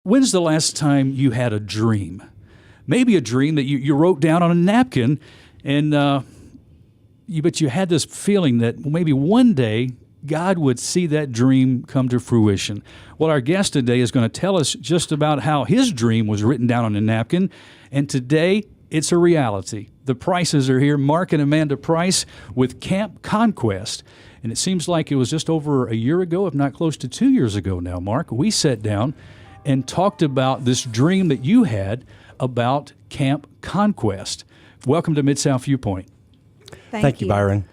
when's the last time you had a dream? Maybe a dream that you wrote down on a napkin, and but you had this feeling that maybe one day God would see that dream come to fruition. Well, our guest today is going to tell us just about how his dream was written down on a napkin, and today it's a reality. The Prices are here, Mark and Amanda Price with Camp Conquest. And it seems like it was just over a year ago, if not close to 2 years ago now, Mark, we sat down and talked about this dream that you had about Camp Conquest. Welcome to Mid-South Viewpoint. Thank you, Byron.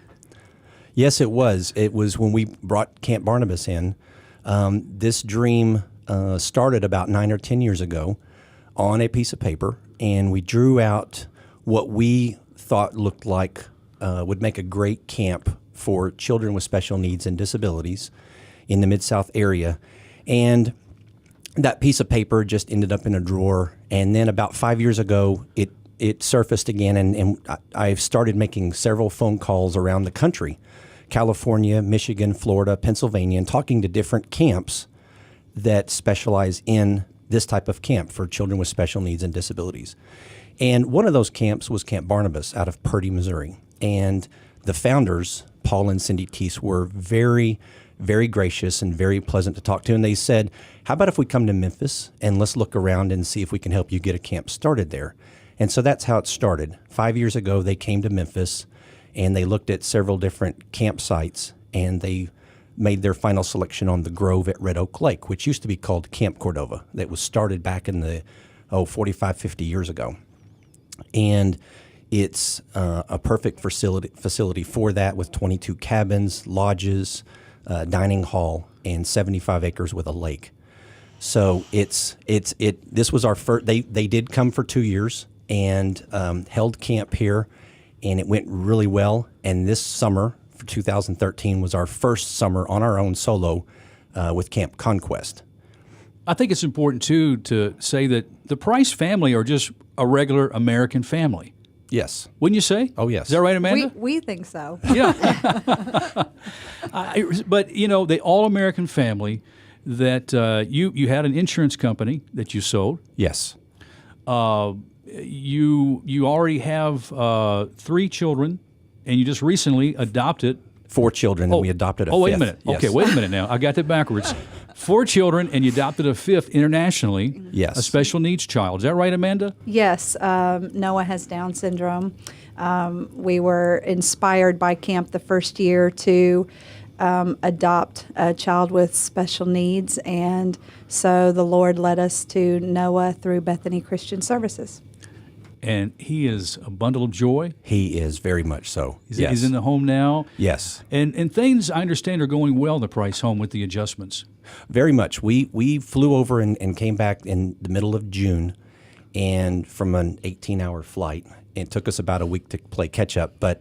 Yes, it was. It was when we brought Camp Barnabas in. This dream started about 9 or 10 years ago on a piece of paper, and we drew out what we thought looked like would make a great camp for children with special needs and disabilities in the Mid-South area. And that piece of paper just ended up in a drawer. And then about 5 years ago, it surfaced again, and I've started making several phone calls around the country, California, Michigan, Florida, Pennsylvania, and talking to different camps that specialize in this type of camp for children with special needs and disabilities. And one of those camps was Camp Barnabas out of Purdy, Missouri. And the founders, Paul and Cindy Teese, were very, very gracious and very pleasant to talk to. And they said, how about if we come to Memphis and let's look around and see if we can help you get a camp started there. And so that's how it started. 5 years ago, they came to Memphis and they looked at several different campsites, and they made their final selection on the Grove at Red Oak Lake, which used to be called Camp Cordova. That was started back in the 45, 50 years ago. And it's a perfect facility for that, with 22 cabins, lodges, dining hall, and 75 acres with a lake. So this was our first. They did come for 2 years and held camp here, and it went really well. And this summer for 2013 was our first summer on our own solo with Camp Conquest. I think it's important, too, to say that the Price family are just a regular American family. Yes. Wouldn't you say? Oh, yes. Is that right, Amanda? We think so. Yeah. But, the all-American family that you had an insurance company that you sold. Yes. You already have 3 children, and you just recently adopted 4 children, and we adopted a fifth. Oh, wait a minute. Yes. Okay, wait a minute now. I got that backwards. 4 children, and you adopted a 5th internationally. Yes. A special needs child. Is that right, Amanda? Yes. Noah has Down syndrome. We were inspired by camp the first year to adopt a child with special needs, and so the Lord led us to Noah through Bethany Christian Services. And he is a bundle of joy. He is very much so. Yes. He's in the home now. Yes. And things, I understand, are going well in the Price home with the adjustments. Very much. We flew over and came back in the middle of June, and from an 18-hour flight. It took us about a week to play catch-up. But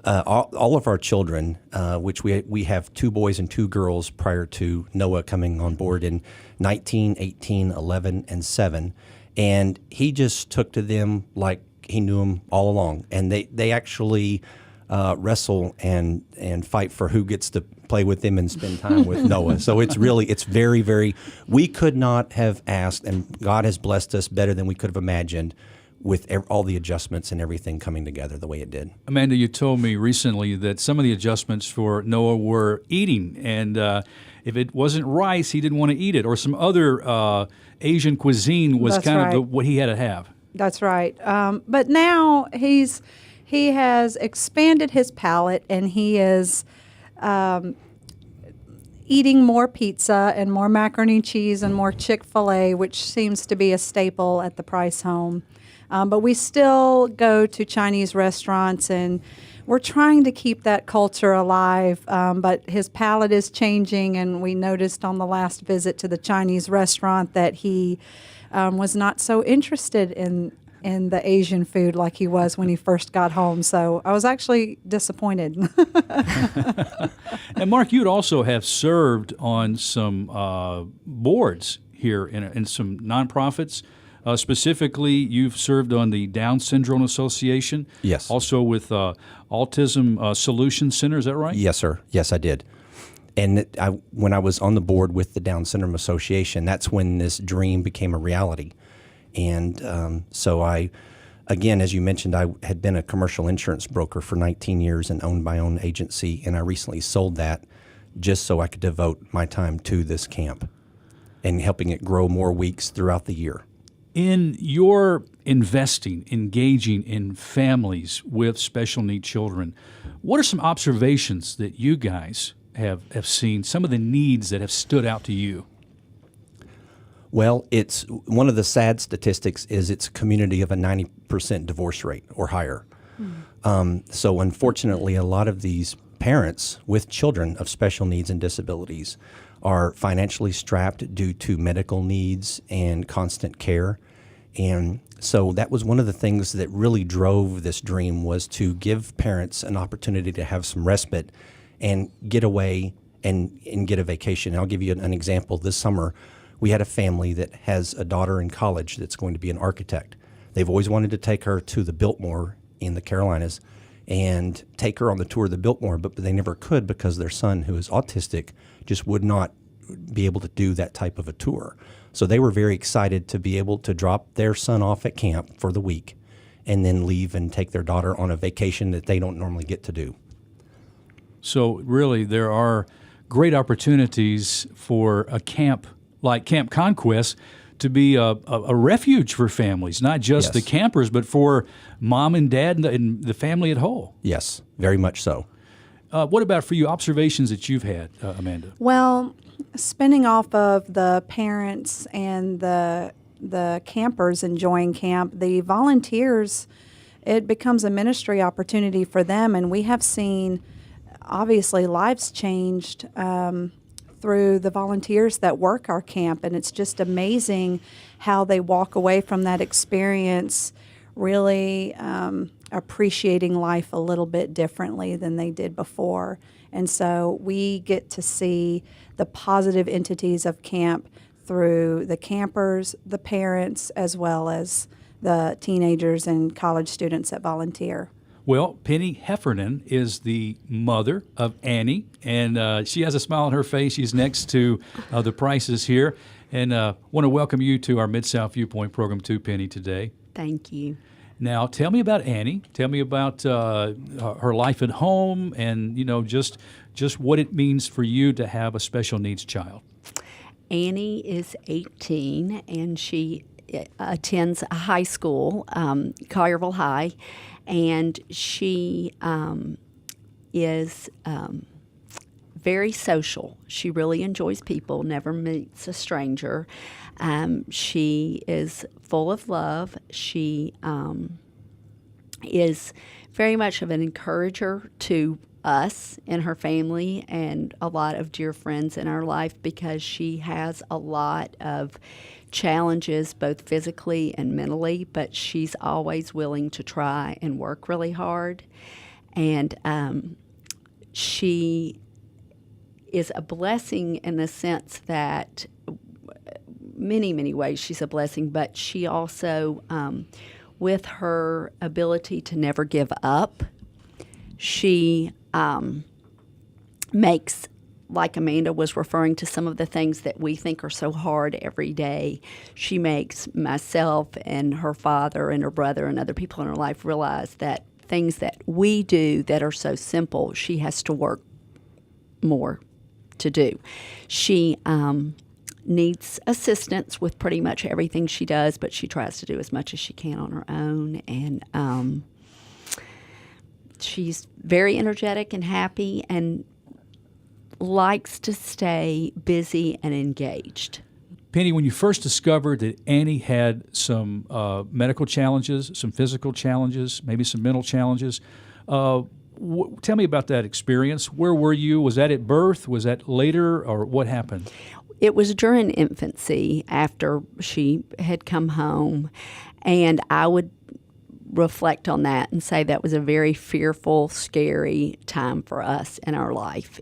all of our children, which we have 2 boys and 2 girls prior to Noah coming on board in 19, 18, 11, and 7, and he just took to them like he knew them all along. And they actually wrestle and fight for who gets to play with them and spend time with Noah. So it's very, very, we could not have asked, and God has blessed us better than we could have imagined with all the adjustments and everything coming together the way it did. Amanda, you told me recently that some of the adjustments for Noah were eating, and if it wasn't rice, he didn't want to eat it, or some other Asian cuisine was That's kind right. of what he had to have. That's right. But now he has expanded his palate, and he is eating more pizza and more macaroni and cheese and more Chick-fil-A, which seems to be a staple at the Price home. But we still go to Chinese restaurants, and we're trying to keep that culture alive. But his palate is changing, and we noticed on the last visit to the Chinese restaurant that he was not so interested in the Asian food like he was when he first got home. So I was actually disappointed. And Mark, you'd also have served on some boards here in some nonprofits. Specifically, you've served on the Down Syndrome Association. Yes. Also with Autism Solution Center, is that right? Yes, sir. Yes, I did. And when I was on the board with the Down Syndrome Association, that's when this dream became a reality. And so again, as you mentioned, I had been a commercial insurance broker for 19 years and owned my own agency, and I recently sold that just so I could devote my time to this camp and helping it grow more weeks throughout the year. In your investing, engaging in families with special need children, what are some observations that you guys have seen, some of the needs that have stood out to you? Well, it's one of the sad statistics is it's a community of a 90% divorce rate or higher. So unfortunately, a lot of these parents with children of special needs and disabilities are financially strapped due to medical needs and constant care. And so that was one of the things that really drove this dream, was to give parents an opportunity to have some respite and get away and get a vacation. I'll give you an example. This summer, we had a family that has a daughter in college that's going to be an architect. They've always wanted to take her to the Biltmore in the Carolinas and take her on the tour of the Biltmore, but they never could because their son, who is autistic, just would not be able to do that type of a tour. So they were very excited to be able to drop their son off at camp for the week and then leave and take their daughter on a vacation that they don't normally get to do. So really, there are great opportunities for a camp like Camp Conquest to be a refuge for families, not just the campers, but for mom and dad and the family at whole. Yes, very much so. What about for you, observations that you've had, Amanda? Well, spinning off of the parents and the campers enjoying camp, the volunteers, it becomes a ministry opportunity for them, and we have seen, obviously, lives changed through the volunteers that work our camp, and it's just amazing how they walk away from that experience really appreciating life a little bit differently than they did before. And so we get to see the positive entities of camp through the campers, the parents, as well as the teenagers and college students that volunteer. Well, Penny Heffernan is the mother of Annie, and she has a smile on her face. She's next to the Prices here, and want to welcome you to our Mid-South Viewpoint program too, Penny, today. Thank you. Now, tell me about Annie. Tell me about her life at home, and just what it means for you to have a special needs child. Annie is 18, and she attends a high school, Collierville High, and she is very social. She really enjoys people, never meets a stranger. She is full of love. She is very much of an encourager to us and her family and a lot of dear friends in our life, because she has a lot of challenges both physically and mentally, but she's always willing to try and work really hard. And she is a blessing in the sense that many ways she's a blessing, but she also, with her ability to never give up, she makes, like Amanda was referring to, some of the things that we think are so hard every day. She makes myself and her father and her brother and other people in her life realize that things that we do that are so simple, she has to work more to do. She needs assistance with pretty much everything she does, but she tries to do as much as she can on her own. And she's very energetic and happy and likes to stay busy and engaged. Penny, when you first discovered that Annie had some medical challenges, some physical challenges, maybe some mental challenges, tell me about that experience. Where were you? Was that at birth? Was that later? Or what happened? It was during infancy, after she had come home, and I would reflect on that and say that was a very fearful, scary time for us in our life.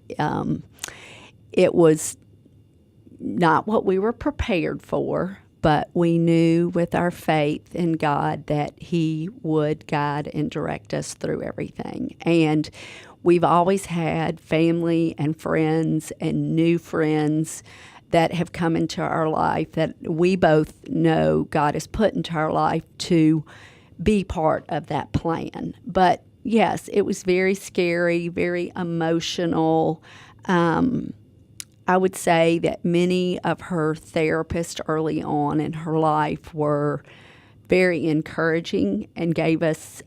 It was not what we were prepared for, but we knew with our faith in God that He would guide and direct us through everything. And we've always had family and friends and new friends that have come into our life that we both know God has put into our life to be part of that plan. But yes, it was very scary, very emotional. I would say that many of her therapists early on in her life were very encouraging and gave us,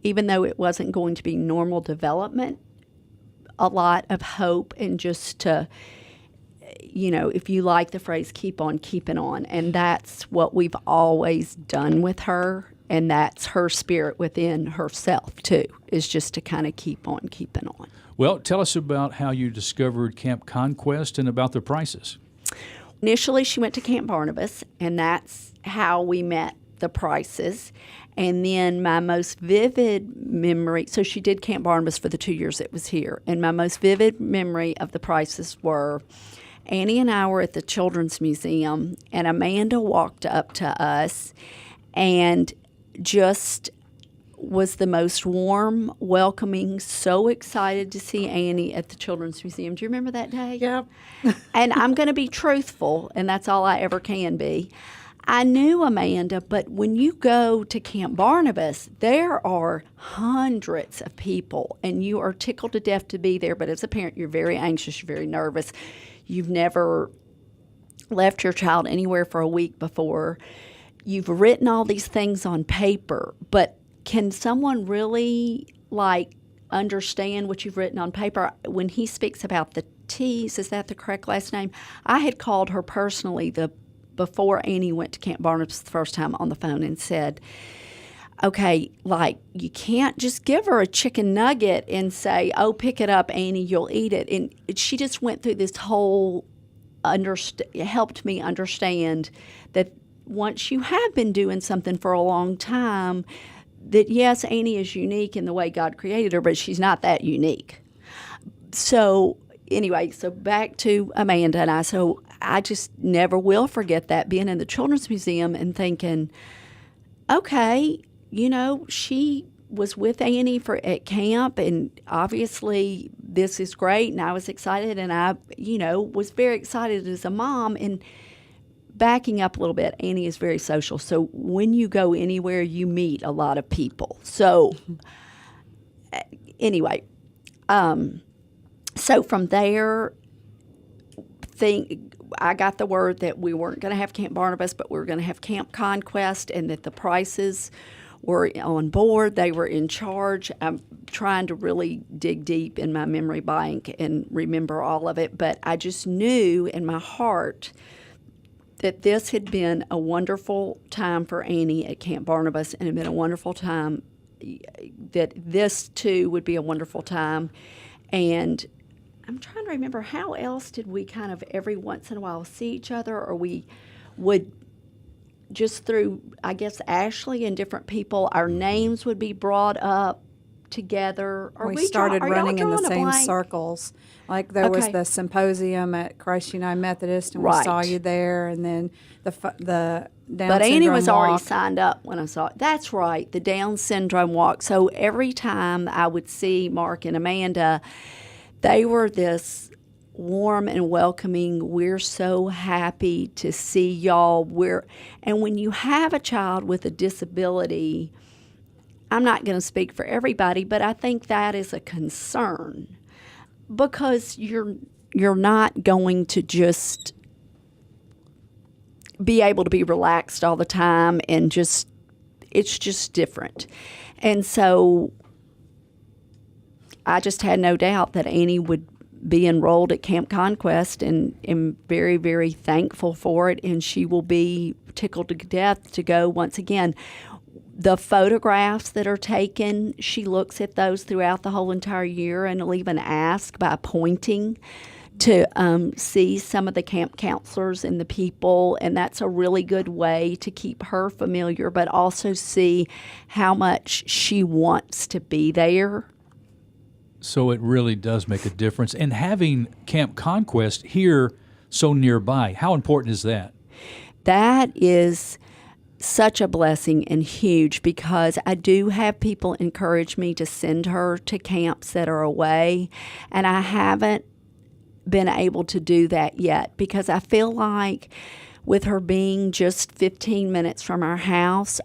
even though it wasn't going to be normal development, a lot of hope and just to, if you like the phrase, keep on keeping on. And that's what we've always done with her. And that's her spirit within herself, too, is just to kind of keep on keeping on. Well, tell us about how you discovered Camp Conquest and about the prices. Initially, she went to Camp Barnabas, and that's how we met the prices. And then my most vivid memory, so she did Camp Barnabas for the 2 years it was here. And my most vivid memory of the prices were Annie and I were at the Children's Museum, and Amanda walked up to us and just was the most warm, welcoming, so excited to see Annie at the Children's Museum. Do you remember that day? Yep. And I'm going to be truthful, and that's all I ever can be. I knew Amanda, but when you go to Camp Barnabas, there are hundreds of people, and you are tickled to death to be there. But as a parent, you're very anxious, you're very nervous. You've never left your child anywhere for a week before. You've written all these things on paper, but can someone really understand what you've written on paper? When he speaks about the T's, is that the correct last name? I had called her personally before Annie went to Camp Barnabas the first time on the phone and said, okay, you can't just give her a chicken nugget and say, oh, pick it up, Annie, you'll eat it. And she just went through this whole, helped me understand that once you have been doing something for a long time, that yes, Annie is unique in the way God created her, but she's not that unique. So anyway, so back to Amanda and I. So I just never will forget that, being in the Children's Museum and thinking, okay, she was with Annie at camp, and obviously this is great, and I was excited, and I, was very excited as a mom. And backing up a little bit, Annie is very social. So when you go anywhere, you meet a lot of people. So anyway, so from there, I got the word that we weren't going to have Camp Barnabas, but we were going to have Camp Conquest, and that the prices were on board. They were in charge. I'm trying to really dig deep in my memory bank and remember all of it, but I just knew in my heart that this had been a wonderful time for Annie at Camp Barnabas, and it had been a wonderful time, that this too would be a wonderful time. And I'm trying to remember, how else did we kind of every once in a while see each other, or we would just through, I guess, Ashley and different people, our names would be brought up together. We started running in the same circles. Like there was the symposium at Christ United Methodist, and we saw you there, and then the Down syndrome But Annie was walk. already signed up when I saw it. That's right, the Down syndrome walk. So every time I would see Mark and Amanda, they were this warm and welcoming, we're so happy to see y'all. And when you have a child with a disability, I'm not going to speak for everybody, but I think that is a concern, because you're not going to just be able to be relaxed all the time, and it's just different. And so I just had no doubt that Annie would be enrolled at Camp Conquest, and am very, very thankful for it, and she will be tickled to death to go once again. The photographs that are taken, she looks at those throughout the whole entire year, and will even ask by pointing to see some of the camp counselors and the people, and that's a really good way to keep her familiar, but also see how much she wants to be there. So it really does make a difference. And having Camp Conquest here so nearby, how important is that? That is such a blessing and huge, because I do have people encourage me to send her to camps that are away, and I haven't been able to do that yet, because I feel like with her being just 15 minutes from our house,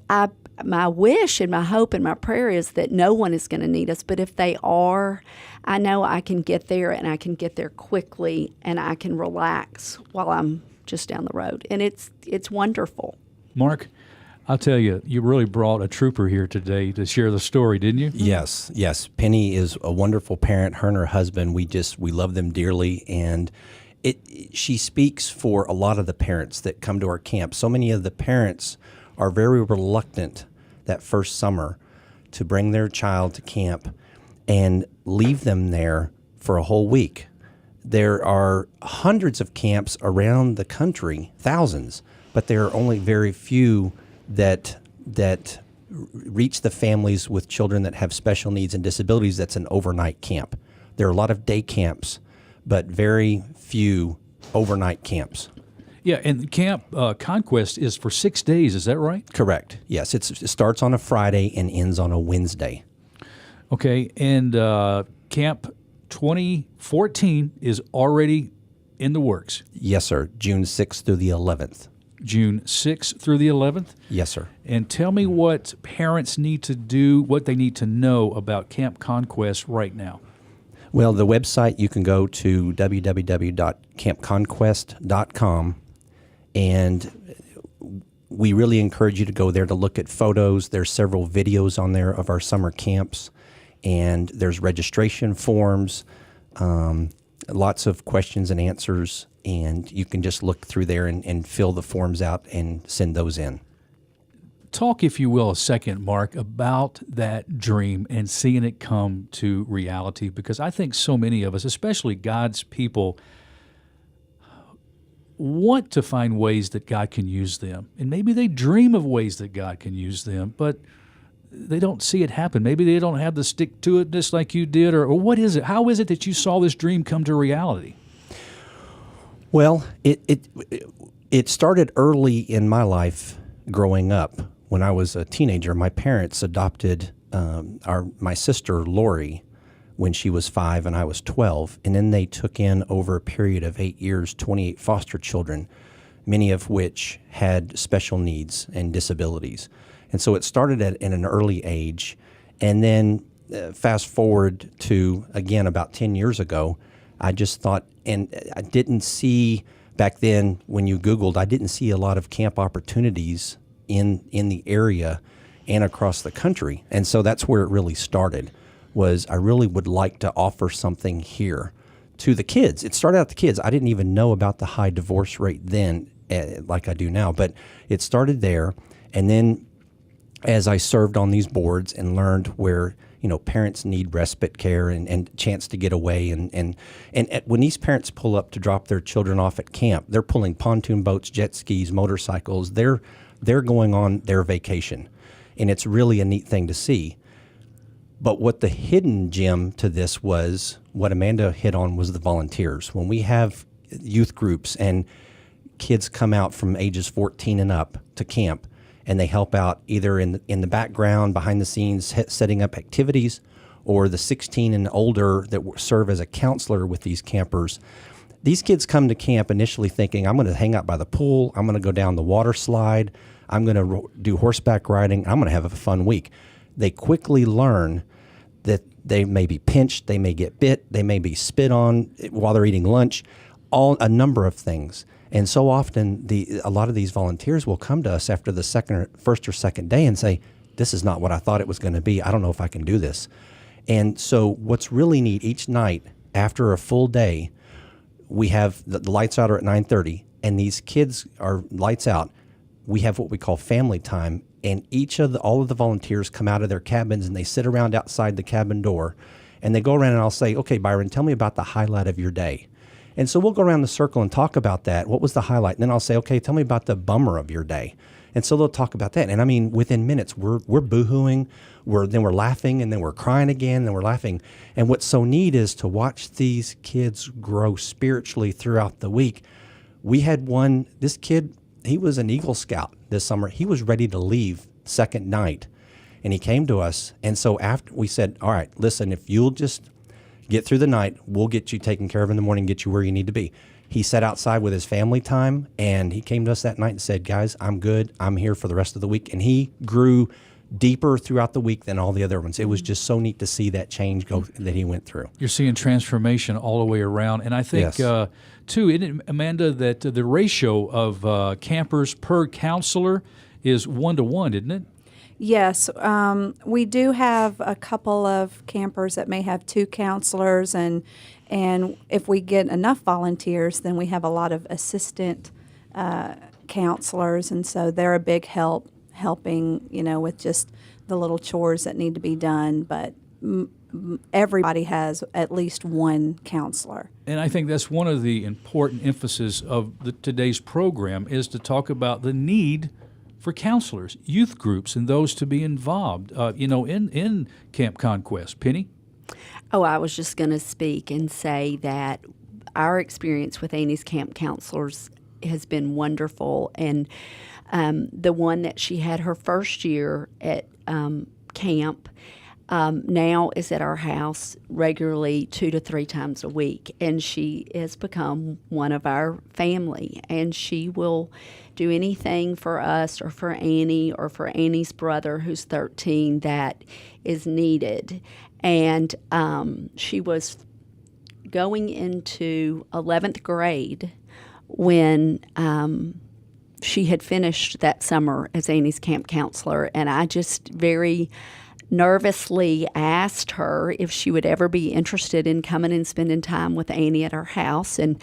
my wish and my hope and my prayer is that no one is going to need us. But if they are, I know I can get there, and I can get there quickly, and I can relax while I'm just down the road. And it's wonderful. Mark, I'll tell you, you really brought a trooper here today to share the story, didn't you? Yes. Penny is a wonderful parent. Her and her husband, we love them dearly, and she speaks for a lot of the parents that come to our camp. So many of the parents are very reluctant that first summer to bring their child to camp and leave them there for a whole week. There are hundreds of camps around the country, thousands, but there are only very few that reach the families with children that have special needs and disabilities. That's an overnight camp. There are a lot of day camps, but very few overnight camps. Yeah, and Camp Conquest is for 6 days, is that right? Correct. Yes, it starts on a Friday and ends on a Wednesday. Okay, and Camp 2014 is already in the works. Yes, sir. June 6th through the 11th. June 6th through the 11th? Yes, sir. And tell me what parents need to do, what they need to know about Camp Conquest right now. Well, the website, you can go to www.campconquest.com, and we really encourage you to go there to look at photos. There's several videos on there of our summer camps, and there's registration forms, lots of questions and answers, and you can just look through there and fill the forms out and send those in. Talk, if you will, a second, Mark, about that dream and seeing it come to reality, because I think so many of us, especially God's people, want to find ways that God can use them. And maybe they dream of ways that God can use them, but they don't see it happen. Maybe they don't have the stick-to-itness like you did, or what is it? How is it that you saw this dream come to reality? Well, it started early in my life growing up. When I was a teenager, my parents adopted my sister, Lori, when she was 5 and I was 12. And then they took in, over a period of 8 years, 28 foster children, many of which had special needs and disabilities. And so it started at an early age. And then fast forward to, again, about 10 years ago, I just thought, and I didn't see, back then when you Googled, I didn't see a lot of camp opportunities in the area and across the country. And so that's where it really started, was I really would like to offer something here to the kids. It started out the kids. I didn't even know about the high divorce rate then like I do now, but it started there. And then as I served on these boards and learned where, parents need respite care and chance to get away. And when these parents pull up to drop their children off at camp, they're pulling pontoon boats, jet skis, motorcycles. They're going on their vacation. And it's really a neat thing to see. But what the hidden gem to this was, what Amanda hit on, was the volunteers. When we have youth groups and kids come out from ages 14 and up to camp, and they help out either in the background, behind the scenes, setting up activities, or the 16 and older that serve as a counselor with these campers. These kids come to camp initially thinking, I'm going to hang out by the pool, I'm going to go down the water slide, I'm going to do horseback riding, I'm going to have a fun week. They quickly learn that they may be pinched, they may get bit, they may be spit on while they're eating lunch, a number of things. And so often, a lot of these volunteers will come to us after the first or second day and say, this is not what I thought it was going to be. I don't know if I can do this. And so what's really neat, each night after a full day, we have the lights out are at 9:30, and these kids are lights out. We have what we call family time, and all of the volunteers come out of their cabins, and they sit around outside the cabin door, and they go around, and I'll say, okay, Byron, tell me about the highlight of your day. And so we'll go around the circle and talk about that. What was the highlight? And then I'll say, okay, tell me about the bummer of your day. And so they'll talk about that. And I mean, within minutes, we're boohooing, then we're laughing, and then we're crying again, and then we're laughing. And what's so neat is to watch these kids grow spiritually throughout the week. We had this kid he was an Eagle Scout this summer. He was ready to leave second night, and he came to us. And so after we said, all right, listen, if you'll just get through the night, we'll get you taken care of in the morning, get you where you need to be. He sat outside with his family time, and he came to us that night and said, guys, I'm good. I'm here for the rest of the week. And he grew deeper throughout the week than all the other ones. It was just so neat to see that change go that he went through. You're seeing transformation all the way around. And I think, Yes. too, isn't it, Amanda, that the ratio of campers per counselor is 1-to-1, isn't it? Yes, we do have a couple of campers that may have 2 counselors, and if we get enough volunteers, then we have a lot of assistant counselors, and so they're a big helping, with just the little chores that need to be done. But everybody has at least one counselor. And I think that's one of the important emphasis of today's program is to talk about the need for counselors, youth groups, and those to be involved, in Camp Conquest. Penny? Oh, I was just going to speak and say that our experience with Annie's camp counselors has been wonderful. And the one that she had her first year at camp now is at our house regularly 2 to 3 times a week. And she has become one of our family. And she will do anything for us or for Annie or for Annie's brother, who's 13, that is needed. And she was going into 11th grade when she had finished that summer as Annie's camp counselor. And I just very nervously asked her if she would ever be interested in coming and spending time with Annie at our house. And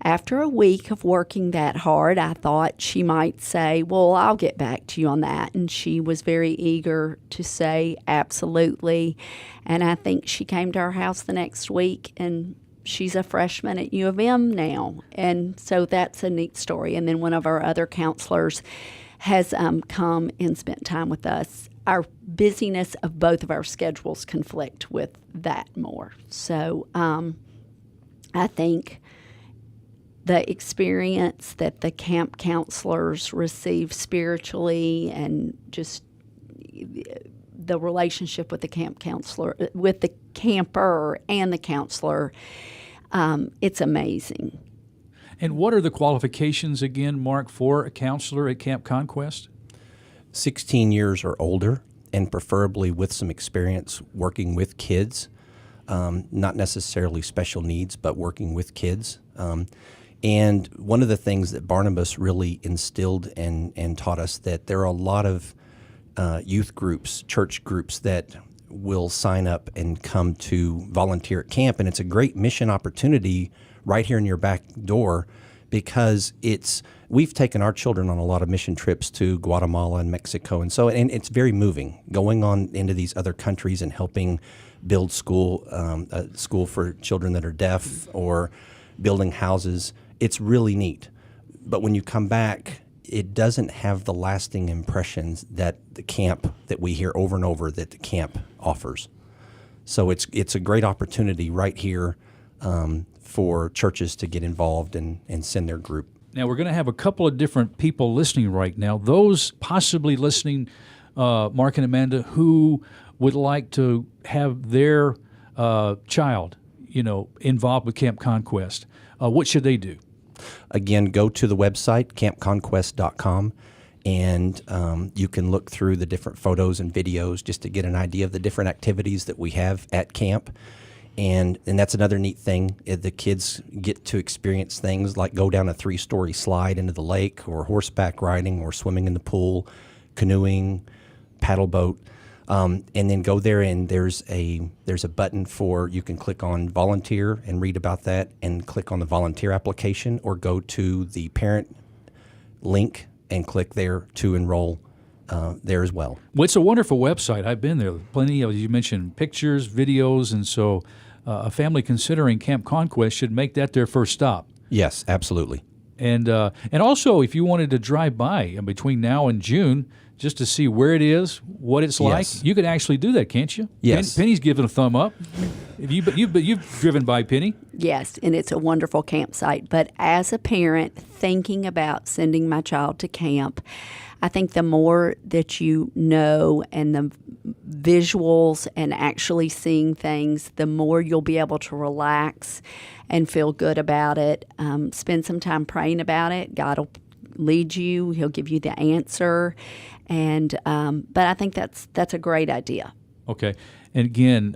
after a week of working that hard, I thought she might say, well, I'll get back to you on that. And she was very eager to say absolutely. And I think she came to our house the next week, and she's a freshman at U of M now. And so that's a neat story. And then one of our other counselors has come and spent time with us. Our busyness of both of our schedules conflict with that more. So I think the experience that the camp counselors receive spiritually, and just the relationship with the camp counselor, with the camper and the counselor, it's amazing. And what are the qualifications again, Mark, for a counselor at Camp Conquest? 16 years or older, and preferably with some experience working with kids, not necessarily special needs, but working with kids. And one of the things that Barnabas really instilled and taught us, that there are a lot of youth groups, church groups that will sign up and come to volunteer at camp. And it's a great mission opportunity right here in your back door, because we've taken our children on a lot of mission trips to Guatemala and Mexico. And it's very moving, going on into these other countries and helping build a school for children that are deaf, or building houses. It's really neat. But when you come back, it doesn't have the lasting impressions that the camp, that we hear over and over, that the camp offers. So it's a great opportunity right here for churches to get involved and send their group. Now, we're going to have a couple of different people listening right now. Those possibly listening, Mark and Amanda, who would like to have their child, involved with Camp Conquest. What should they do? Again, go to the website, campconquest.com, and you can look through the different photos and videos just to get an idea of the different activities that we have at camp. And that's another neat thing. The kids get to experience things like go down a 3-story slide into the lake, or horseback riding, or swimming in the pool, canoeing, paddle boat. And then go there, and there's a button for, you can click on volunteer and read about that, and click on the volunteer application, or go to the parent link and click there to enroll there as well. Well, it's a wonderful website. I've been there. Plenty of, you mentioned pictures, videos, and so a family considering Camp Conquest should make that their first stop. Yes, absolutely. And also, if you wanted to drive by between now and June, just to see where it is, what it's like. Yes. You can actually do that, can't you? Yes. Penny's giving a thumb up. You've driven by, Penny. Yes, and it's a wonderful campsite. But as a parent thinking about sending my child to camp, I think the more that you know and the visuals and actually seeing things, the more you'll be able to relax and feel good about it. Spend some time praying about it. God will lead you. He'll give you the answer. And but I think that's a great idea. Okay. And again,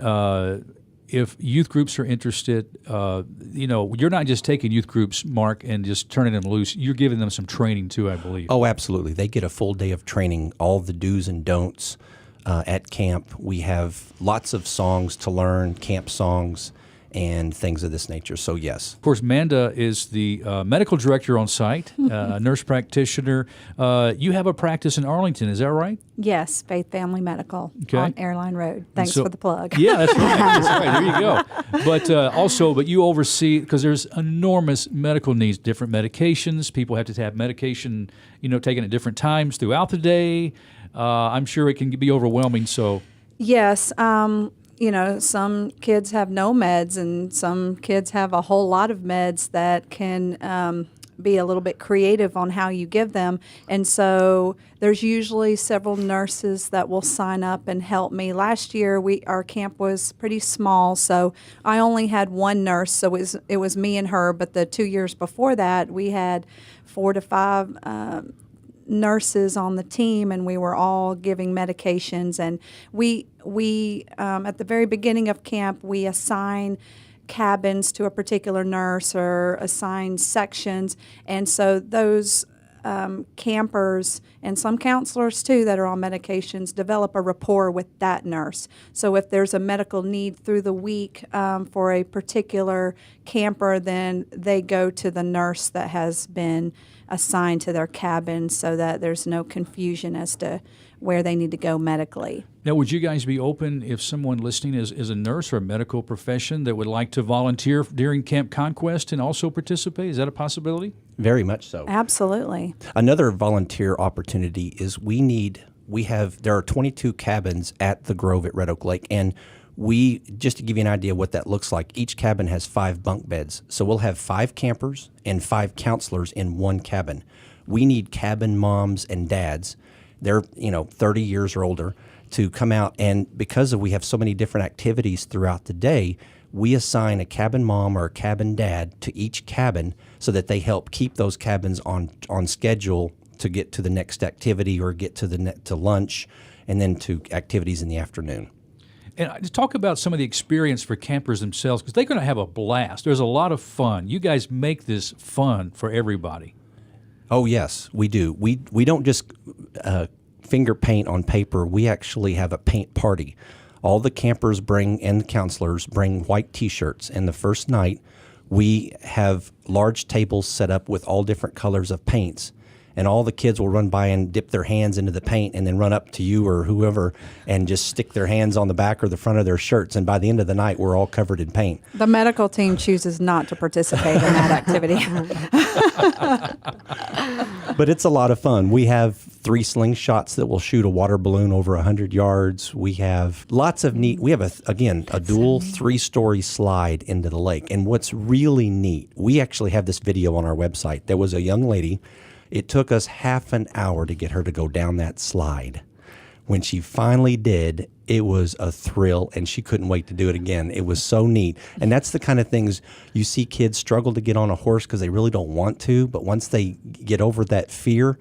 if youth groups are interested, you're not just taking youth groups, Mark, and just turning them loose. You're giving them some training too, I believe. Oh, absolutely. They get a full day of training, all the do's and don'ts at camp. We have lots of songs to learn, camp songs, and things of this nature. So, yes. Of course, Manda is the medical director on site, a nurse practitioner. You have a practice in Arlington, is that right? Yes, Faith Family Medical Okay. on Airline Road. Thanks So- for the plug. Yeah, that's right. That's right. There you go. But you oversee, because there's enormous medical needs, different medications. People have to have medication, taken at different times throughout the day. I'm sure it can be overwhelming. So, Yes. Some kids have no meds, and some kids have a whole lot of meds that can be a little bit creative on how you give them. And so there's usually several nurses that will sign up and help me. Last year, our camp was pretty small, so I only had one nurse, so it was me and her. But the 2 years before that, we had 4 to 5 nurses on the team, and we were all giving medications. And we at the very beginning of camp, we assign cabins to a particular nurse or assign sections, and so those campers and some counselors too that are on medications develop a rapport with that nurse. So if there's a medical need through the week for a particular camper, then they go to the nurse that has been assigned to their cabin, so that there's no confusion as to where they need to go medically. now, would you guys be open if someone listening is a nurse or a medical profession that would like to volunteer during Camp Conquest and also participate? Is that a possibility? Very much so. Absolutely. Another volunteer opportunity is there are 22 cabins at the Grove at Red Oak Lake, and just to give you an idea what that looks like, each cabin has 5 bunk beds. So we'll have 5 campers and 5 counselors in one cabin. We need cabin moms and dads. They're 30 years or older to come out, and because we have so many different activities throughout the day, we assign a cabin mom or a cabin dad to each cabin so that they help keep those cabins on schedule to get to the next activity or get to lunch and then to activities in the afternoon. And talk about some of the experience for campers themselves, because they're going to have a blast. There's a lot of fun. You guys make this fun for everybody. Oh, yes, we do. We don't just finger paint on paper. We actually have a paint party. All the campers and the counselors bring white T-shirts, and the first night we have large tables set up with all different colors of paints. And all the kids will run by and dip their hands into the paint and then run up to you or whoever and just stick their hands on the back or the front of their shirts. And by the end of the night, we're all covered in paint. The medical team chooses not to participate in that activity. But it's a lot of fun. We have 3 slingshots that will shoot a water balloon over 100 yards. We have lots of neat. We have, a dual 3-story slide into the lake. And what's really neat, we actually have this video on our website. There was a young lady. It took us half an hour to get her to go down that slide. When she finally did, it was a thrill, and she couldn't wait to do it again. It was so neat. And that's the kind of things you see kids struggle to get on a horse because they really don't want to, but once they get over that fear,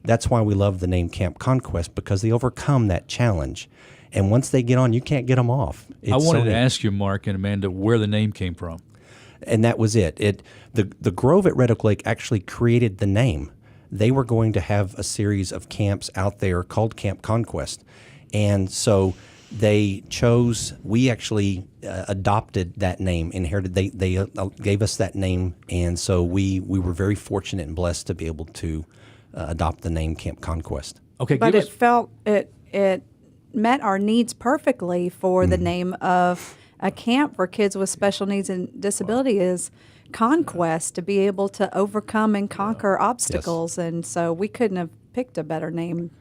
that's why we love the name Camp Conquest, because they overcome that challenge. And once they get on, you can't get them off. I wanted to ask you, Mark and Amanda, where the name came from. And that was it. The Grove at Red Oak Lake actually created the name. They were going to have a series of camps out there called Camp Conquest. And so we actually adopted that name, inherited, they gave us that name. And so we were very fortunate and blessed to be able to adopt the name Camp Conquest. Okay, But it met our needs perfectly for the name of a camp for kids with special needs and disability is Conquest, to be able to overcome and conquer obstacles. And so we couldn't have picked a better name.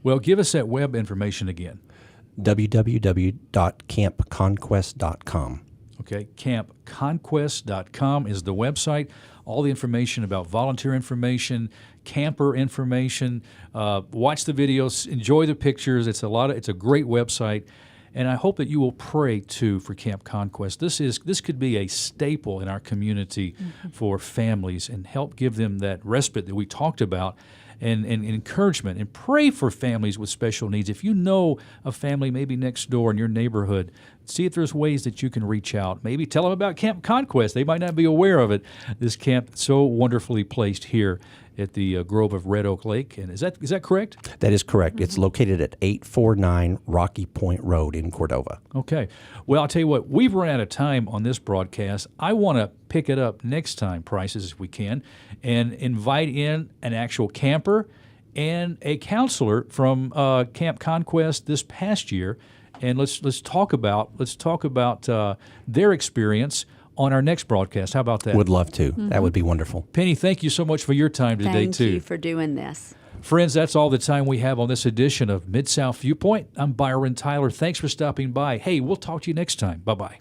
Well, give us that web information again. www.campconquest.com. Okay, campconquest.com is the website. All the information about volunteer information, camper information. Watch the videos, enjoy the pictures. It's a great website, and I hope that you will pray too for Camp Conquest. This could be a staple in our community for families and help give them that respite that we talked about. And encouragement, and pray for families with special needs. If you know a family maybe next door in your neighborhood, see if there's ways that you can reach out. Maybe tell them about Camp Conquest. They might not be aware of it. This camp so wonderfully placed here at the Grove of Red Oak Lake. And is that correct? That is correct. It's located at 849 Rocky Point Road in Cordova. Okay. Well, I'll tell you what, we've run out of time on this broadcast. I want to pick it up next time, Prices, if we can, and invite in an actual camper and a counselor from Camp Conquest this past year, and let's talk about their experience on our next broadcast. How about that? Would love to. That would be wonderful. Penny, thank you so much for your time today, too. Thank you for doing this. Friends, that's all the time we have on this edition of Mid-South Viewpoint. I'm Byron Tyler. Thanks for stopping by. Hey, we'll talk to you next time. Bye-bye.